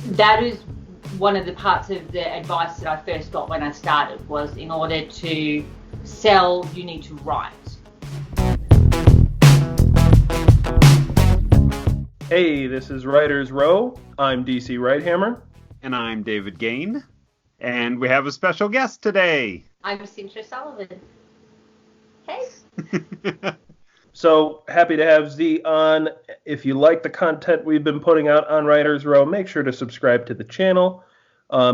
That is one of the parts of the advice that I first got when I started, was in order to sell, you need to write. Hey, this is Writers Row. I'm DC Wright-Hammer. And I'm David Gane. And we have a special guest today. I'm Dzintra Sullivan. Hey. So happy to have Z on. If you like the content we've been putting out on Writers Row, make sure to subscribe to the channel.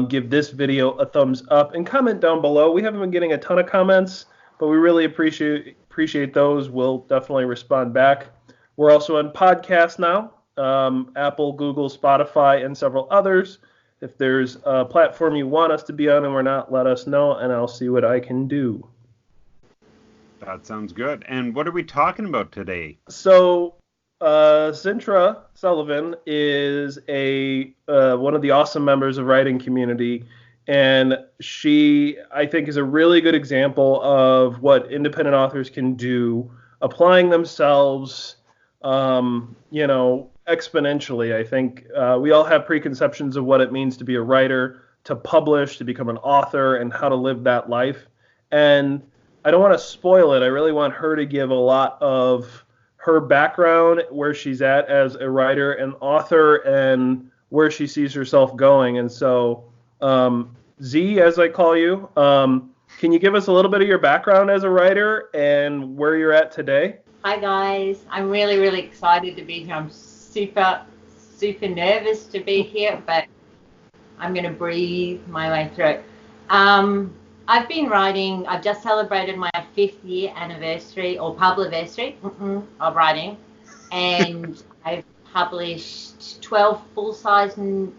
Give this video a thumbs up and comment down below. We haven't been getting a ton of comments, but we really appreciate those. We'll definitely respond back. We're also on podcasts now. Apple, Google, Spotify, and several others. If there's a platform you want us to be on and we're not, let us know, and I'll see what I can do. That sounds good. And what are we talking about today? So, Dzintra Sullivan is one of the awesome members of writing community, and she, I think, is a really good example of what independent authors can do, applying themselves, exponentially. I think we all have preconceptions of what it means to be a writer, to publish, to become an author, and how to live that life. And I don't want to spoil it. I really want her to give a lot of her background, where she's at as a writer and author, and where she sees herself going. And so, Z, as I call you, can you give us a little bit of your background as a writer and where you're at today? Hi guys, I'm really, really excited to be here. I'm super nervous to be here, but I'm going to breathe my way through it. I've been writing, I've just celebrated my 5th year anniversary or publiversary of writing, and I've published 12 full-size novels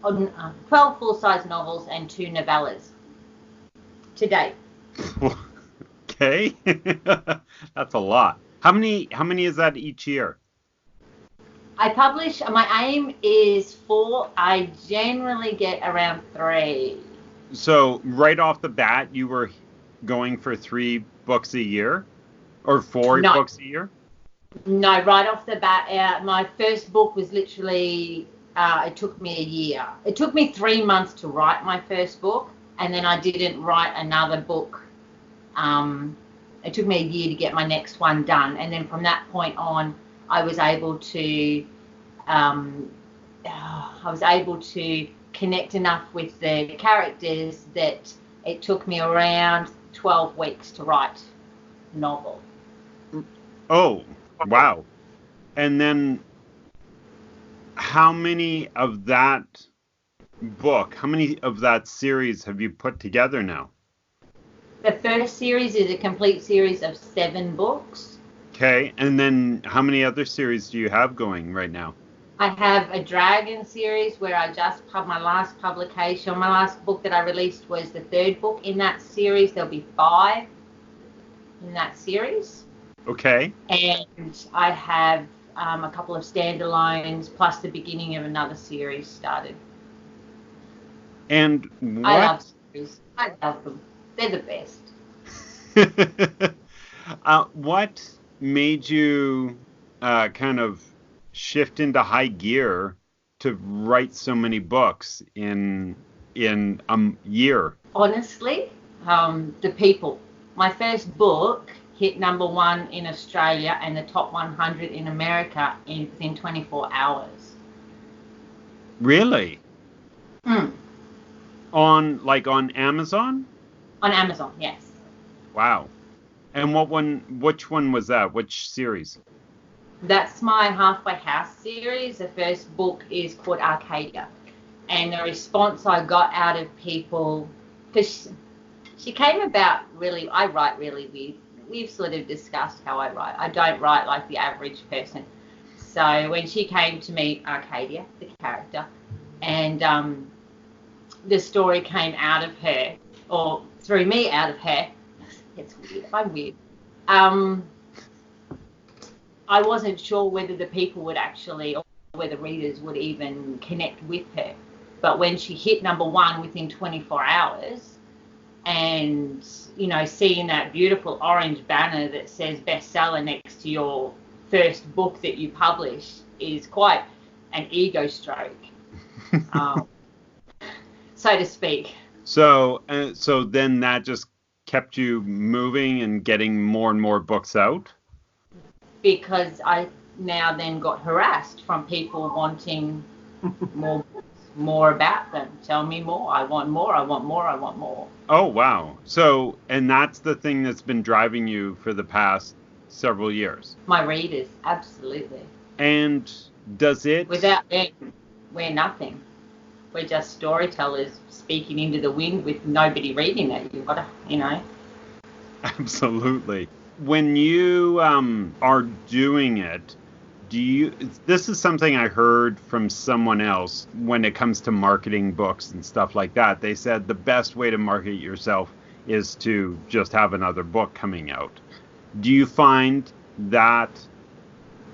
and 2 novellas to date. Okay. That's a lot. How many is that each year? I publish, my aim is 4. I generally get around 3. So right off the bat, you were going for 3 books a year? Or 4 books a year? No, right off the bat, my first book was literally, it took me a year. It took me 3 months to write my first book, and then I didn't write another book. It took me a year to get my next one done, and then from that point on, I was able to connect enough with the characters that it took me around 12 weeks to write a novel. Oh, wow. And then how many of that series have you put together now? The first series is a complete series of 7 books. Okay, and then how many other series do you have going right now? I have a dragon series where I just my last publication. My last book that I released was the 3rd book in that series. There'll be 5 in that series. Okay. And I have a couple of standalones plus the beginning of another series started. And what? I love series. I love them. They're the best. What made you kind of shift into high gear to write so many books in a year? Honestly, the people. My first book hit number 1 in Australia and the top 100 in America within 24 hours. Really? On Amazon? On Amazon, yes. Wow. And which one was that? Which series? That's my Halfway House series. The first book is called Arcadia. And the response I got out of people, because she came about really, I write really weird. We've sort of discussed how I write. I don't write like the average person. So when she came to meet Arcadia, the character, and the story came out of her, or through me out of her, it's weird, I'm weird. I wasn't sure whether the people would actually, or whether readers would even connect with her. But when she hit number 1 within 24 hours, and, seeing that beautiful orange banner that says bestseller next to your first book that you published is quite an ego stroke. so to speak. So then that just kept you moving and getting more and more books out? Because I now then got harassed from people wanting more about them. Tell me more. I want more. I want more. I want more. Oh, wow. So, and that's the thing that's been driving you for the past several years. My readers, absolutely. And does it... Without them, we're nothing. We're just storytellers speaking into the wind with nobody reading it. You've got to, Absolutely. When you are doing it, this is something I heard from someone else when it comes to marketing books and stuff like that. They said the best way to market yourself is to just have another book coming out. Do you find that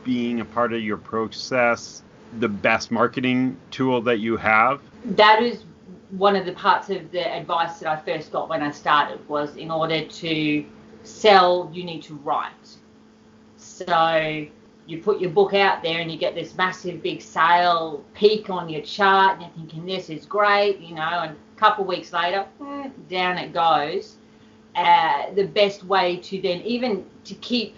being a part of your process the best marketing tool that you have? That is one of the parts of the advice that I first got when I started, was in order to sell, you need to write. So you put your book out there and you get this massive big sale peak on your chart and you're thinking this is great, and a couple of weeks later, down it goes. The best way to then even to keep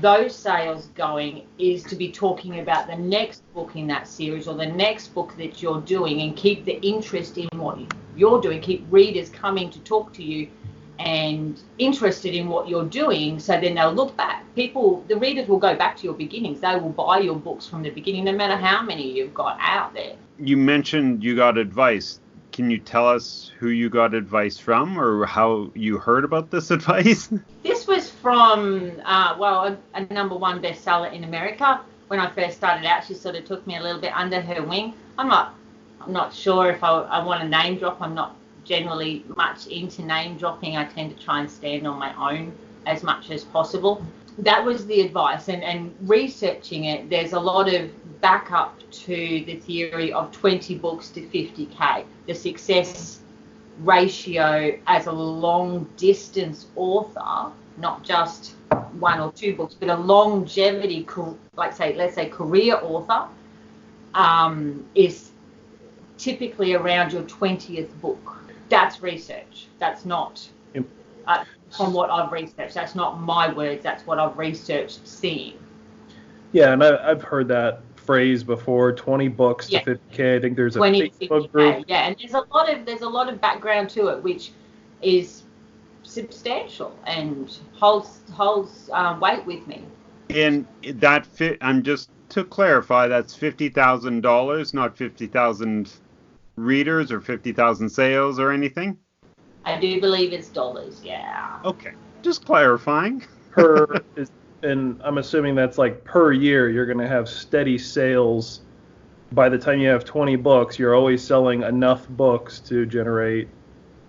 those sales going is to be talking about the next book in that series or the next book that you're doing, and keep the interest in what you're doing, keep readers coming to talk to you and interested in what you're doing, so then they'll look back. The readers will go back to your beginnings. They will buy your books from the beginning, no matter how many you've got out there. You mentioned you got advice. Can you tell us who you got advice from, or how you heard about this advice? This was from, a number one bestseller in America. When I first started out, she sort of took me a little bit under her wing. I'm not sure if I want to name drop. I'm not generally much into name dropping. I tend to try and stand on my own as much as possible. That was the advice, and researching it, there's a lot of backup to the theory of 20 books to 50K. The success ratio as a long distance author, not just one or two books, but a longevity, let's say career author, is typically around your 20th book. That's research. That's not, from what I've researched, that's not my words, that's what I've researched seeing. Yeah, and I've heard that phrase before, 20 books to 50K. I think there's a Facebook group. Yeah, and there's a lot of background to it, which is substantial and holds weight with me. And that I'm just to clarify, that's $50,000, not 50,000 readers or 50,000 sales or anything? I do believe it's dollars, yeah. Okay, just clarifying. And I'm assuming that's like per year, you're going to have steady sales. By the time you have 20 books, you're always selling enough books to generate.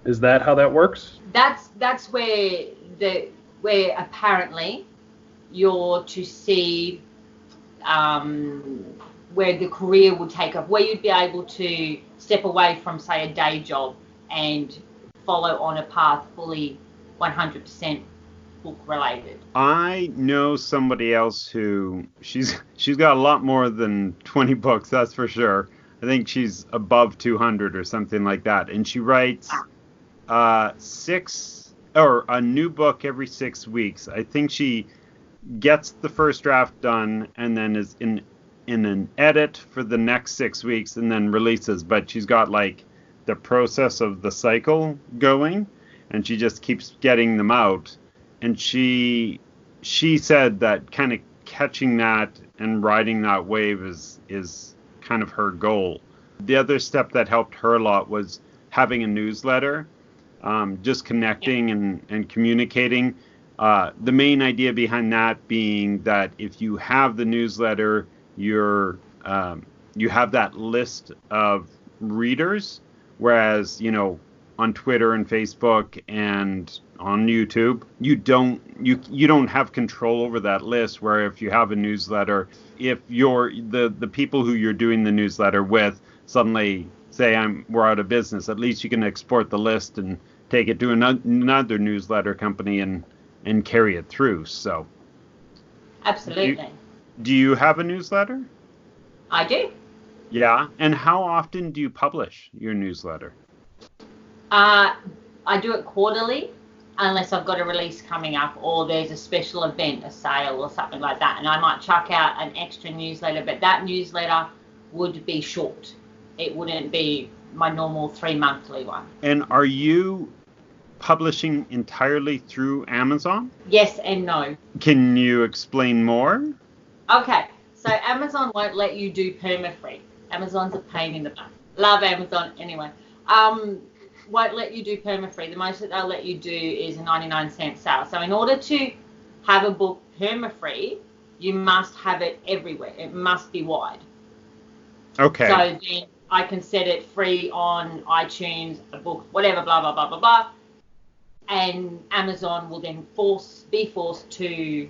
Is that how that works? That's where apparently you're to see where the career will take off, where you'd be able to step away from, say, a day job and follow on a path fully 100% book related. I know somebody else who she's got a lot more than 20 books, that's for sure. I think she's above 200 or something like that, and she writes a new book every 6 weeks. I think she gets the first draft done and then is in an edit for the next 6 weeks and then releases, but she's got like the process of the cycle going, and she just keeps getting them out. And she said that kind of catching that and riding that wave is kind of her goal. The other step that helped her a lot was having a newsletter, just connecting and communicating. The main idea behind that being that if you have the newsletter, you have that list of readers, whereas, on Twitter and Facebook and on YouTube, you don't have control over that list, where if you have a newsletter, if you're the people who you're doing the newsletter with suddenly say we're out of business, at least you can export the list and take it to another newsletter company and carry it through. So absolutely. Do you have a newsletter? I do. Yeah. And how often do you publish your newsletter? I do it quarterly, unless I've got a release coming up or there's a special event, a sale or something like that, and I might chuck out an extra newsletter, but that newsletter would be short. It wouldn't be my normal 3-monthly one. And are you publishing entirely through Amazon? Yes and no. Can you explain more? Okay, so Amazon won't let you do perma-free. Amazon's a pain in the butt. Love Amazon anyway. Won't let you do perma-free. The most that they'll let you do is a 99-cent sale. So in order to have a book perma-free, you must have it everywhere. It must be wide. Okay. So then I can set it free on iTunes, a book, whatever, blah, blah, blah, blah, blah. And Amazon will then be forced to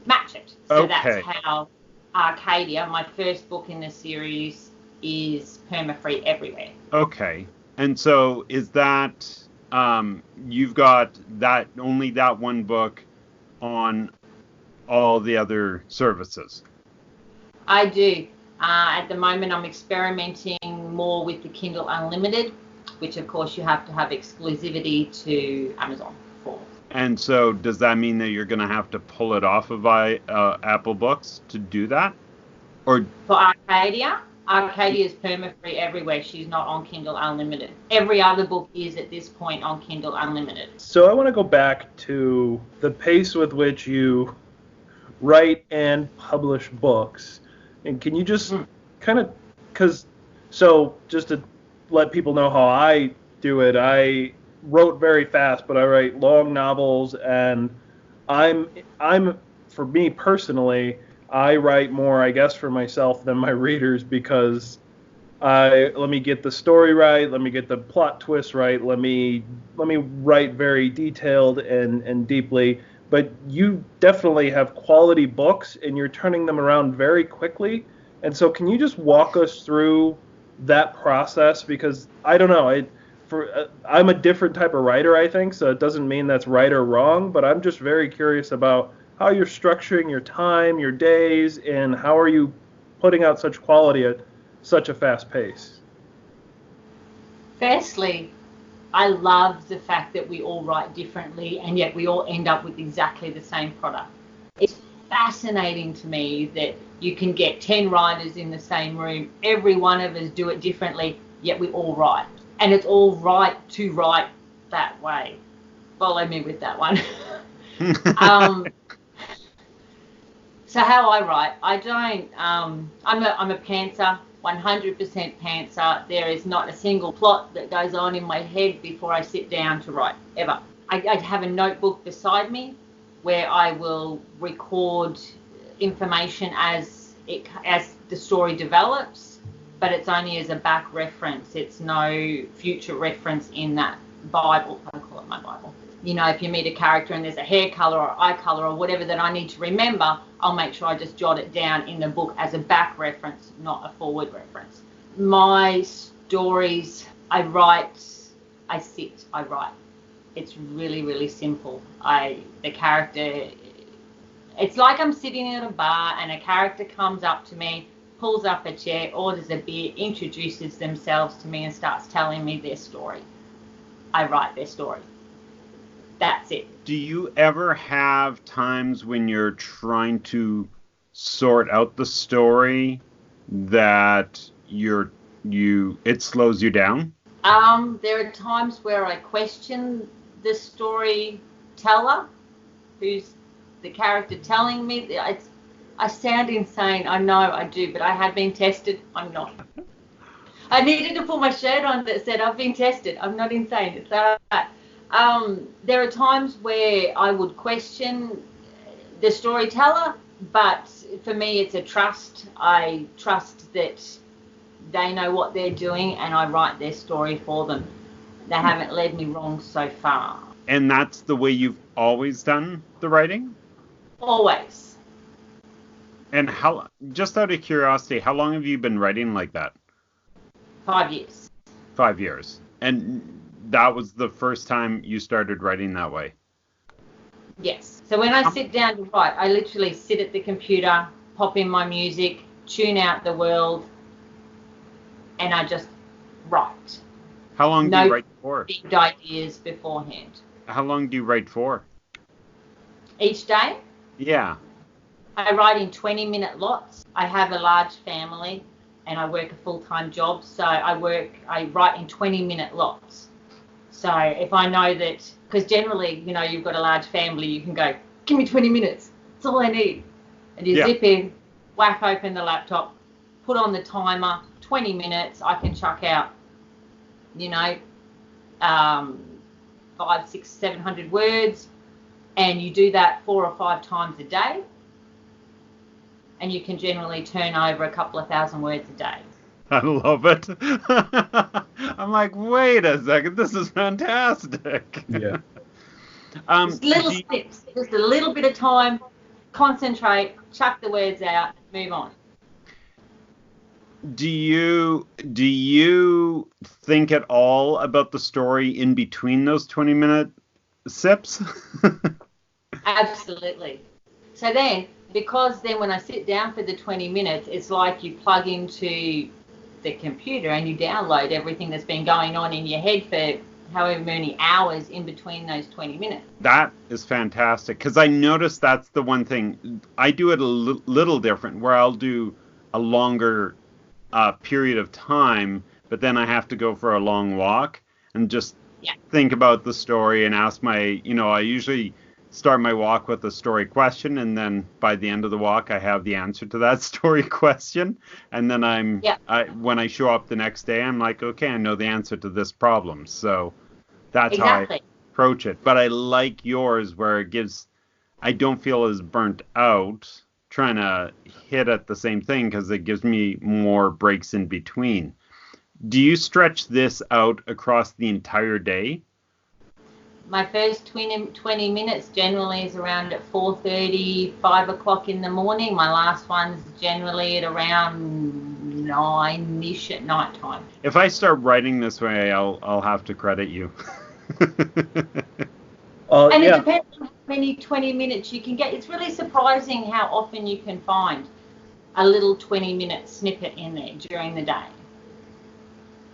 match it. So Okay. That's how Arcadia, my first book in the series, is perma-free everywhere. Okay. And so is that you've got only that one book on all the other services? I do. At the moment, I'm experimenting more with the Kindle Unlimited, which of course you have to have exclusivity to Amazon for. And so does that mean that you're going to have to pull it off of Apple Books to do that? Or for Arcadia is perma-free everywhere. She's not on Kindle Unlimited. Every other book is at this point on Kindle Unlimited. So I want to go back to the pace with which you write and publish books. And can you just kind of, just to let people know how I do it, I wrote very fast, but I write long novels, and I'm for me personally, I write more, I guess, for myself than my readers, because let me get the story right, let me get the plot twist right, let me write very detailed and deeply. But you definitely have quality books, and you're turning them around very quickly. And so can you just walk us through that process? Because I don't know, I'm a different type of writer, I think, so it doesn't mean that's right or wrong, but I'm just very curious about how you're structuring your time, your days, and how are you putting out such quality at such a fast pace? Firstly, I love the fact that we all write differently and yet we all end up with exactly the same product. It's fascinating to me that you can get 10 writers in the same room, every one of us do it differently, yet we all write. And it's all right to write that way. Follow me with that one. So how I write, I don't, I'm a pantser, 100% pantser. There is not a single plot that goes on in my head before I sit down to write, ever. I have a notebook beside me where I will record information as the story develops, but it's only as a back reference. It's no future reference in that Bible. I call it my Bible. You know, if you meet a character and there's a hair color or eye color or whatever that I need to remember, I'll make sure I just jot it down in the book as a back reference, not a forward reference. My stories, I write, I sit, I write. It's really, really simple. The character, it's like I'm sitting at a bar and a character comes up to me, pulls up a chair, orders a beer, introduces themselves to me and starts telling me their story. I write their story. That's it. Do you ever have times when you're trying to sort out the story that it slows you down? There are times where I question the storyteller, who's the character telling me. I sound insane. I know I do, but I have been tested. I'm not. I needed to put my shirt on that said I've been tested. I'm not insane. It's all right. There are times where I would question the storyteller, but for me it's a trust. I trust that they know what they're doing and I write their story for them. They haven't led me wrong so far. And that's the way you've always done the writing? Always. And just out of curiosity, how long have you been writing like that? 5 years. 5 years. And that was the first time you started writing that way? Yes. So when I sit down to write, I literally sit at the computer, pop in my music, tune out the world, and I just write. How long do you write for? Big ideas beforehand. How long do you write for? Each day? Yeah. I write in 20-minute lots. I have a large family and I work a full-time job, so I write in 20-minute lots. So if I know that, because generally, you've got a large family, you can go, give me 20 minutes. That's all I need. And you zip in, whack open the laptop, put on the timer, 20 minutes, I can chuck out, 500, 600, 700 words, and you do that 4 or 5 times a day, and you can generally turn over a couple of thousand words a day. I love it. I'm like, wait a second, this is fantastic. Yeah. Just little snips, just a little bit of time, concentrate, chuck the words out, move on. Do you think at all about the story in between those 20-minute sips? Absolutely. So then, because then when I sit down for the 20 minutes, it's like you plug into the computer and you download everything that's been going on in your head for however many hours in between those 20 minutes. That is fantastic, because I noticed that's the one thing. I do it a little different, where I'll do a longer period of time, but then I have to go for a long walk and just think about the story and ask I usually start my walk with a story question, and then by the end of the walk I have the answer to that story question, and then when I show up the next day, I'm like, okay, I know the answer to this problem. So that's how I approach it. But I like yours, where I don't feel as burnt out trying to hit at the same thing, because it gives me more breaks in between. Do you stretch this out across the entire day? My first 20 minutes generally is around at 4:30, 5 o'clock in the morning. My last one's generally at around 9-ish at night time. If I start writing this way, I'll have to credit you. And it depends on how many 20 minutes you can get. It's really surprising how often you can find a little 20-minute snippet in there during the day.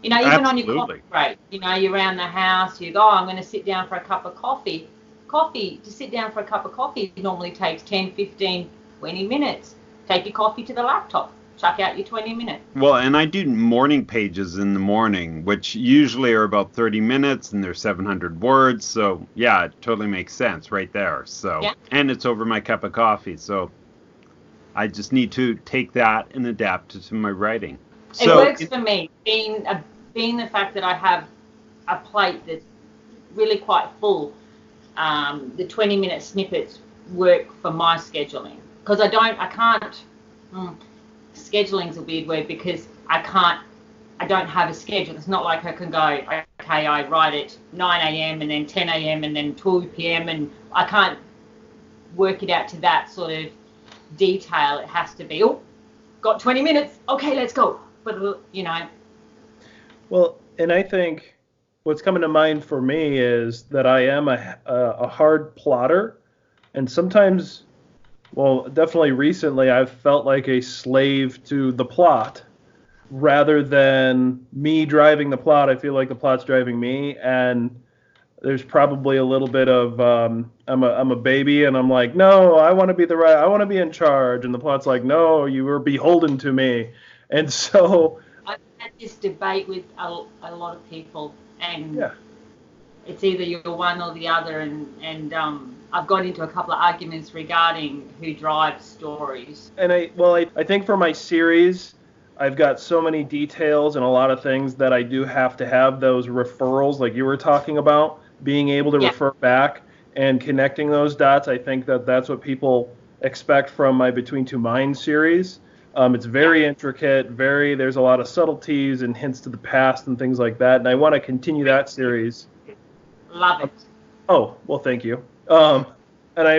Even on your coffee break, you're around the house, you go, I'm going to sit down for a cup of coffee. To sit down for a cup of coffee normally takes 10, 15, 20 minutes. Take your coffee to the laptop. Chuck out your 20 minutes. Well, and I do morning pages in the morning, which usually are about 30 minutes, and they're 700 words. So, yeah, it totally makes sense right there. So, and it's over my cup of coffee. So, I just need to take that and adapt it to my writing. It works for me, being the fact that I have a plate that's really quite full. The 20-minute snippets work for my scheduling, because I can't. Scheduling's a weird word, because I don't have a schedule. It's not like I can go, okay, I write at 9 a.m. and then 10 a.m. and then 2 p.m. and I can't work it out to that sort of detail. It has to be, got 20 minutes, okay, let's go. But, Well, and I think what's coming to mind for me is that I am a hard plotter, and sometimes, well, definitely recently, I've felt like a slave to the plot rather than me driving the plot. I feel like the plot's driving me, and there's probably a little bit of I'm a baby, and I'm like, no, I want to be I want to be in charge, and the plot's like, no, you were beholden to me, and so I've had this debate with a lot of people, and it's either you're one or the other, and I've got into a couple of arguments regarding who drives stories. And I think for my series, I've got so many details and a lot of things that I do have to have those referrals, like you were talking about, being able to refer back and connecting those dots. I think that's what people expect from my Between Two Minds series. It's very intricate, there's a lot of subtleties and hints to the past and things like that, and I want to continue that series. Love it. Oh, well, thank you. And I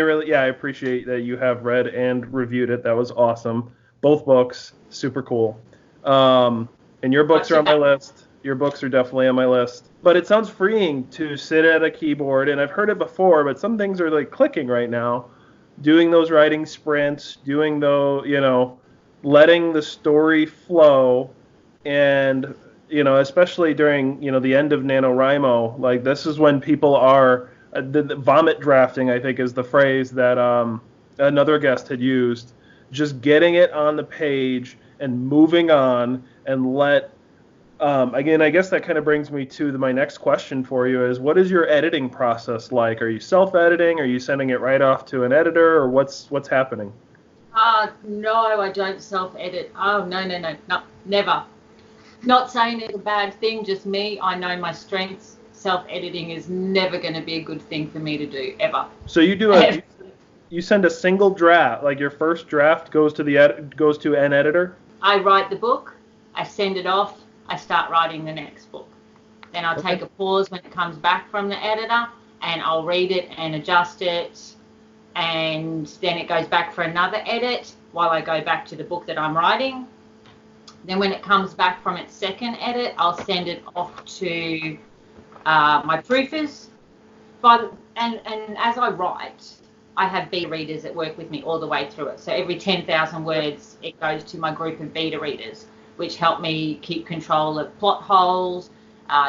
appreciate that you have read and reviewed it. That was awesome. Both books, super cool. And your books are on my list. Your books are definitely on my list. But it sounds freeing to sit at a keyboard, and I've heard it before, but some things are like clicking right now. Doing those writing sprints, letting the story flow, and especially during the end of NaNoWriMo, like this is when people are the vomit drafting, I think is the phrase that another guest had used, just getting it on the page and moving on and again, I guess that kind of brings me to my next question for you is, what is your editing process like? Are you self-editing? Are you sending it right off to an editor, or what's happening? No, I don't self-edit. Oh, no, never. Not saying it's a bad thing, just me. I know my strengths. Self-editing is never going to be a good thing for me to do, ever. So you send a single draft, like your first draft goes to an editor? I write the book, I send it off, I start writing the next book. Then I'll take a pause when it comes back from the editor, and I'll read it and adjust it, and then it goes back for another edit while I go back to the book that I'm writing. Then when it comes back from its second edit, I'll send it off to my proofers. And as I write, I have beta readers that work with me all the way through it. So every 10,000 words, it goes to my group of beta readers, which help me keep control of plot holes,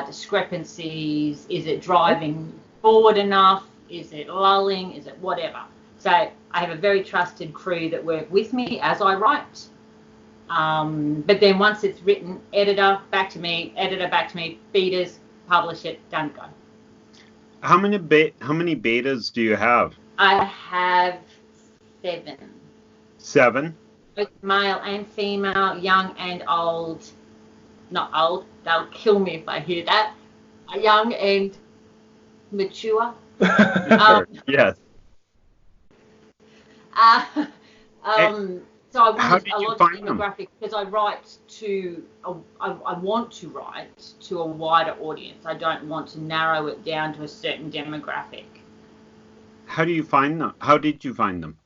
discrepancies. Is it driving forward enough? Is it lulling? Is it whatever? So I have a very trusted crew that work with me as I write. But then once it's written, editor back to me, betas, publish it, done, go. How many betas do you have? I have 7. 7? Both male and female, young and old. Not old, they'll kill me if I hear that. Young and mature. Yes. So I How wanted did a you lot of find them? demographics because I want to write to a wider audience. I don't want to narrow it down to a certain demographic. How do you find them? How did you find them?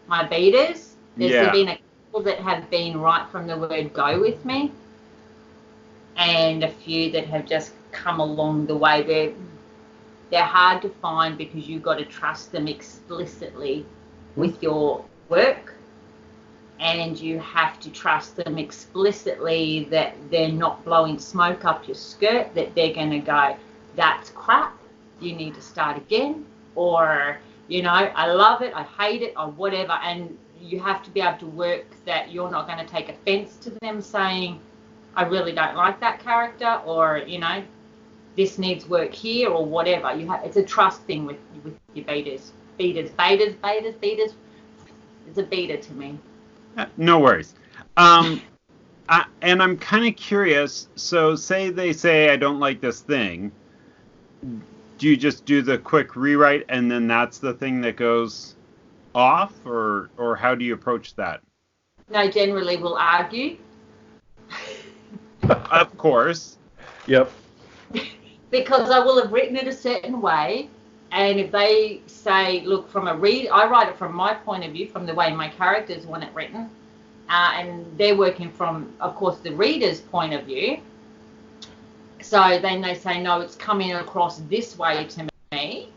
My betas, there's Yeah. been a couple that have been right from the word go with me, and a few that have just come along the way. They're hard to find because you've got to trust them explicitly with your work, and you have to trust them explicitly that they're not blowing smoke up your skirt, that they're going to go, that's crap, you need to start again, or, I love it, I hate it, or whatever. And you have to be able to work that you're not going to take offense to them saying, I really don't like that character, or, this needs work here, or whatever. It's a trust thing with your betas. Betas. It's a beta to me. No worries. And I'm kind of curious. So say they say, I don't like this thing. Do you just do the quick rewrite and then that's the thing that goes off? Or how do you approach that? No, generally we'll argue. Of course. Yep. Because I will have written it a certain way. And if they say, look, I write it from my point of view, from the way my characters want it written. And they're working from, of course, the reader's point of view. So then they say, no, it's coming across this way to me.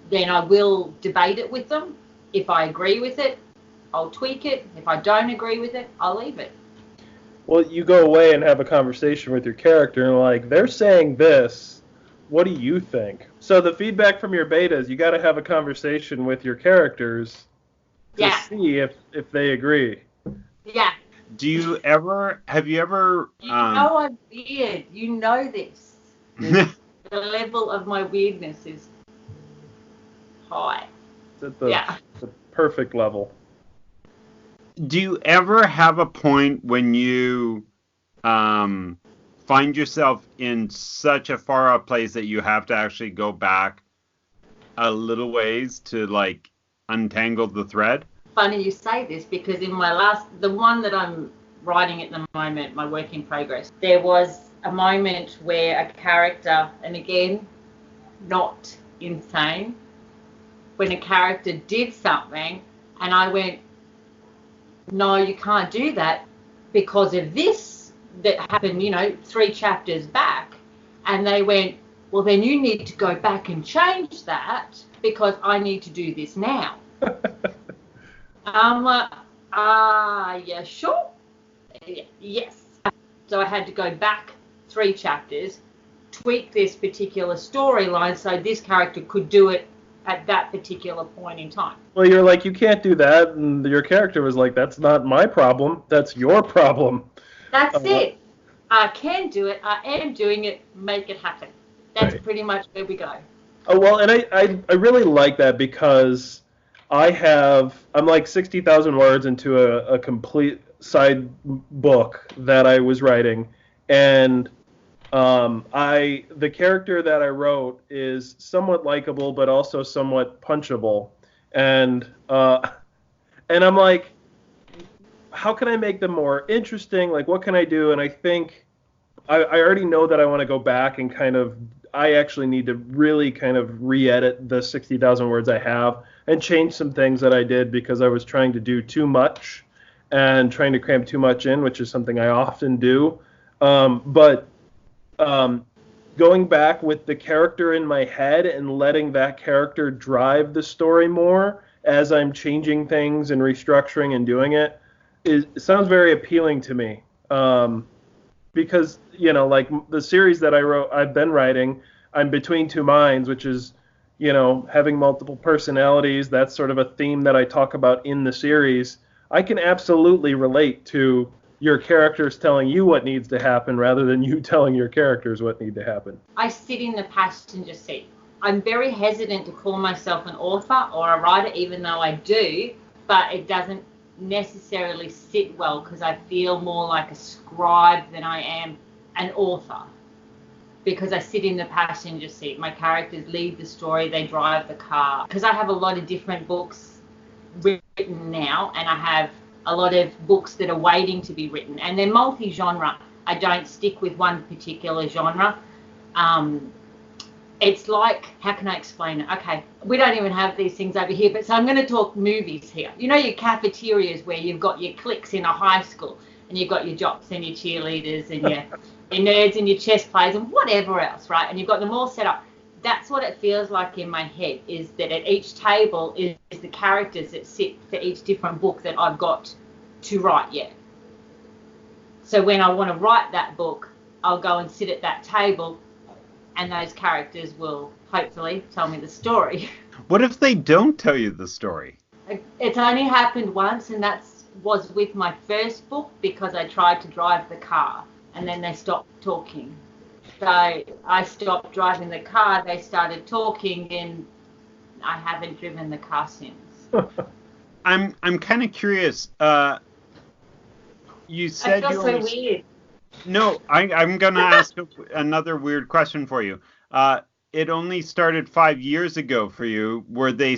Then I will debate it with them. If I agree with it, I'll tweak it. If I don't agree with it, I'll leave it. Well, you go away and have a conversation with your character and like, they're saying this. What do you think? So the feedback from your betas, you got to have a conversation with your characters to see if they agree. Yeah. Have you ever? I'm weird. You know this. The level of my weirdness is high. It's at the perfect level. Do you ever have a point when you find yourself in such a far out place that you have to actually go back a little ways to like untangle the thread? Funny you say this, because in the one that I'm writing at the moment, my work in progress, there was a moment where a character, and again, not insane, when a character did something and I went, no, you can't do that because of this that happened, 3 chapters back. And they went, well, then you need to go back and change that because I need to do this now. I'm like, yeah, sure. Yes. So I had to go back 3 chapters, tweak this particular storyline so this character could do it at that particular point in time. Well, you're like, you can't do that, and your character was like, that's not my problem, that's your problem. That's it. I can do it. I am doing it. Make it happen. That's Right. pretty much where we go. Oh, well, and I really like that because I'm like 60,000 words into a complete side book that I was writing, and the character that I wrote is somewhat likable, but also somewhat punchable, and I'm like, how can I make them more interesting? Like, what can I do? And I think I already know that I want to go back and I actually need to really kind of re-edit the 60,000 words I have and change some things that I did because I was trying to do too much and trying to cram too much in, which is something I often do. But going back with the character in my head and letting that character drive the story more as I'm changing things and restructuring and doing it, it sounds very appealing to me. Because, like the series that I've been writing, I'm between two minds, which is, having multiple personalities. That's sort of a theme that I talk about in the series. I can absolutely relate to your characters telling you what needs to happen rather than you telling your characters what need to happen. I sit in the passenger seat. I'm very hesitant to call myself an author or a writer, even though I do, but it doesn't necessarily sit well because I feel more like a scribe than I am an author, because I sit in the passenger seat. My characters lead the story, they drive the car, because I have a lot of different books written now, and I have a lot of books that are waiting to be written, and they're multi-genre. I don't stick with one particular genre. It's like, how can I explain it? Okay, we don't even have these things over here, but so I'm going to talk movies here. Your cafeterias where you've got your cliques in a high school, and you've got your jocks and your cheerleaders and your nerds and your chess players and whatever else, right? And you've got them all set up. That's what it feels like in my head, is that at each table is the characters that sit for each different book that I've got to write yet. So when I want to write that book, I'll go and sit at that table, and those characters will hopefully tell me the story. What if they don't tell you the story? It's only happened once, and that was with my first book, because I tried to drive the car and then they stopped talking. So I stopped driving the car, they started talking, and I haven't driven the car since. I'm kind of curious. You said I feel so weird. No, I'm going to ask another weird question for you. It only started 5 years ago for you. Were they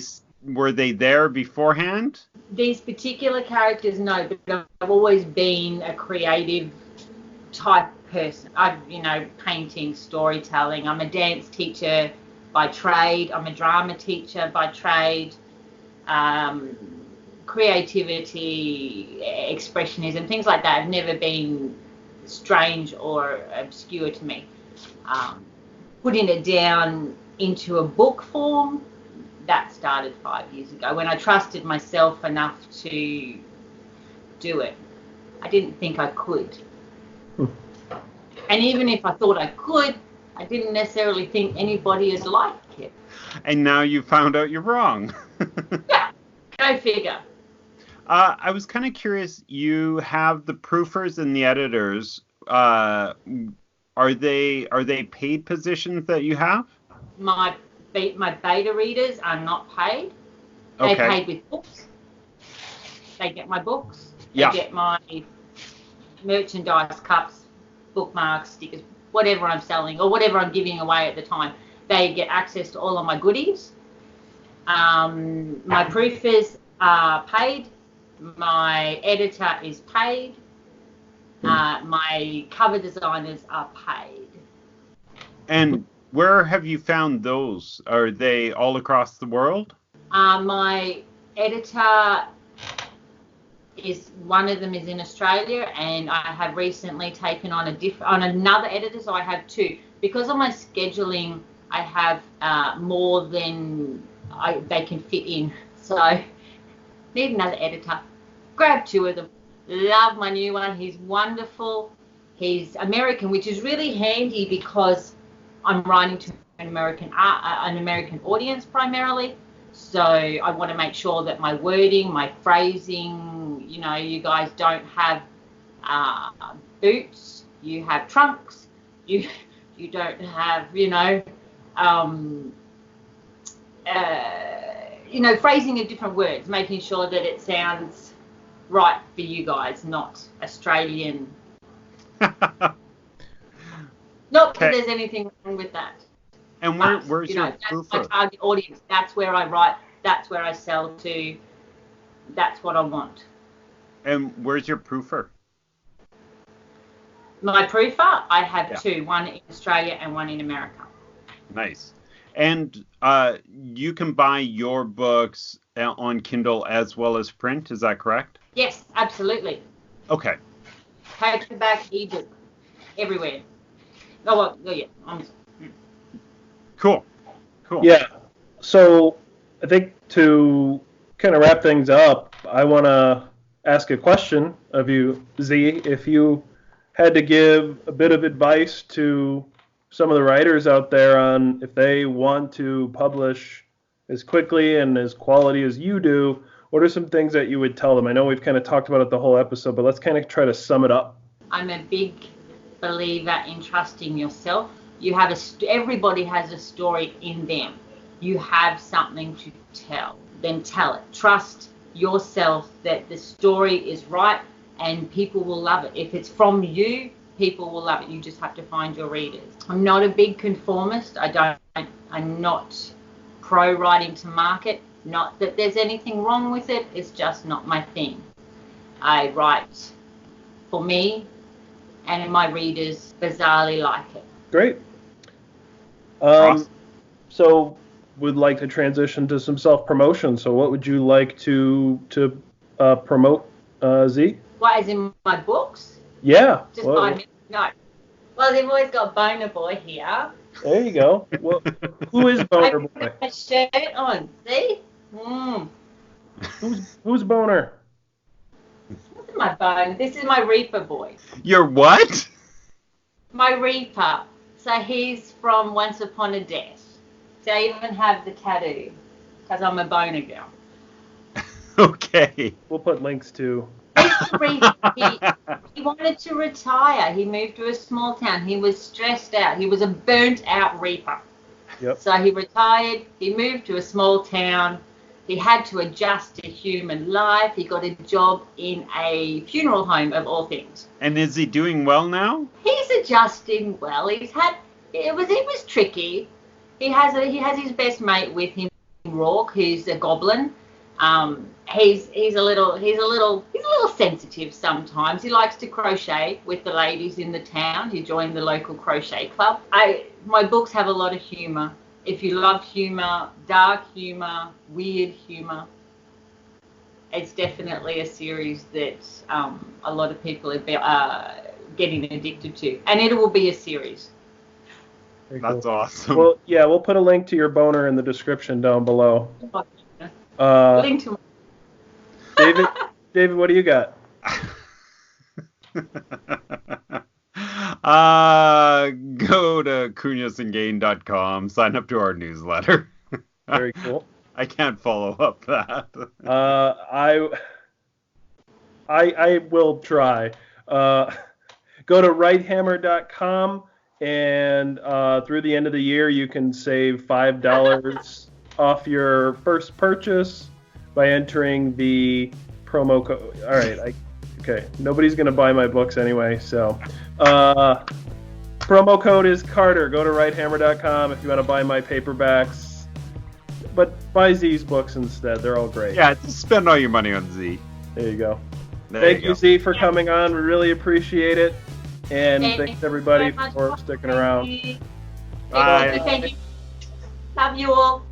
there beforehand? These particular characters, no, but I've always been a creative type person. Painting, storytelling. I'm a dance teacher by trade. I'm a drama teacher by trade. Creativity, expressionism, things like that have never been strange or obscure to me. Putting it down into a book form, that started 5 years ago when I trusted myself enough to do it. I didn't think I could. And even if I thought I could, I didn't necessarily think anybody would like it. And now you found out you're wrong. Yeah, go figure. I was kind of curious. You have the proofers and the editors. Are they paid positions that you have? My beta readers are not paid. They're Okay. paid with books. They get my books. Yeah. They get my merchandise, cups, bookmarks, stickers, whatever I'm selling or whatever I'm giving away at the time. They get access to all of my goodies. My proofers are paid. My editor is paid. My cover designers are paid. And where have you found those? Are they all across the world? My editor one of them is in Australia, and I have recently taken on another editor, so I have two. Because of my scheduling, I have more than they can fit in. So need another editor. Grab two of them. Love my new one. He's wonderful. He's American, which is really handy because I'm writing to an American audience primarily. So I want to make sure that my wording, my phrasing, you guys don't have boots, you have trunks, you don't have, phrasing of different words, making sure that it sounds right for you guys, not Australian. Not that there's anything wrong with that. And where's your proofer? That's my target audience. That's where I write. That's where I sell to. That's what I want. And where's your proofer? My proofer, I have two. One in Australia and one in America. Nice. And you can buy your books on Kindle as well as print. Is that correct? Yes, absolutely. Okay. Paperback, ebook, everywhere. Oh, well, yeah. Cool. Yeah. So I think to kind of wrap things up, I want to ask a question of you, Z. If you had to give a bit of advice to some of the writers out there on if they want to publish as quickly and as quality as you do, what are some things that you would tell them? I know we've kind of talked about it the whole episode, but let's kind of try to sum it up. I'm a big believer in trusting yourself. Everybody has a story in them. You have something to tell, then tell it. Trust yourself that the story is right and people will love it. If it's from you, people will love it. You just have to find your readers. I'm not a big conformist. I'm not pro writing to market. Not that there's anything wrong with it. It's just not my thing. I write for me, and my readers bizarrely like it. Great. Awesome. So would like to transition to some self-promotion. So what would you like to promote, Z? What, as in my books? Yeah. Just no. Well, they've always got Boner Boy here. There you go. Well, who is Boner Boy? I put my shirt on. See? Who's Boner? This is my Boner. This is my Reaper boy. Your what? My Reaper. So he's from Once Upon a Death. So I even have the tattoo because I'm a boner girl. Okay. We'll put links to. He wanted to retire. He moved to a small town. He was stressed out. He was a burnt out reaper. Yep. So he retired. He moved to a small town. He had to adjust to human life. He got a job in a funeral home, of all things. And is he doing well now? He's adjusting well. It was tricky. He has his best mate with him, Rourke, who's a goblin. He's a little sensitive sometimes. He likes to crochet with the ladies in the town. He joined the local crochet club. My books have a lot of humor. If you love humor, dark humor, weird humor, it's definitely a series that a lot of people are getting addicted to, and it will be a series. That's awesome. Well, yeah, we'll put a link to your Boner in the description down below. Link to David, what do you got? Go to cunyasandgane.com, sign up to our newsletter. Very cool. I can't follow up that. I will try. Go to Wright-Hammer.com, and through the end of the year, you can save $5 off your first purchase by entering the promo code. All right, okay. Nobody's gonna buy my books anyway, so promo code is Carter. Go to Wright-Hammer.com if you want to buy my paperbacks, but buy Z's books instead. They're all great. Yeah, just spend all your money on Z. There you go. Thank you, Z, for coming on. We really appreciate it, and thanks everybody for sticking around. Bye. Thank you. Love you all.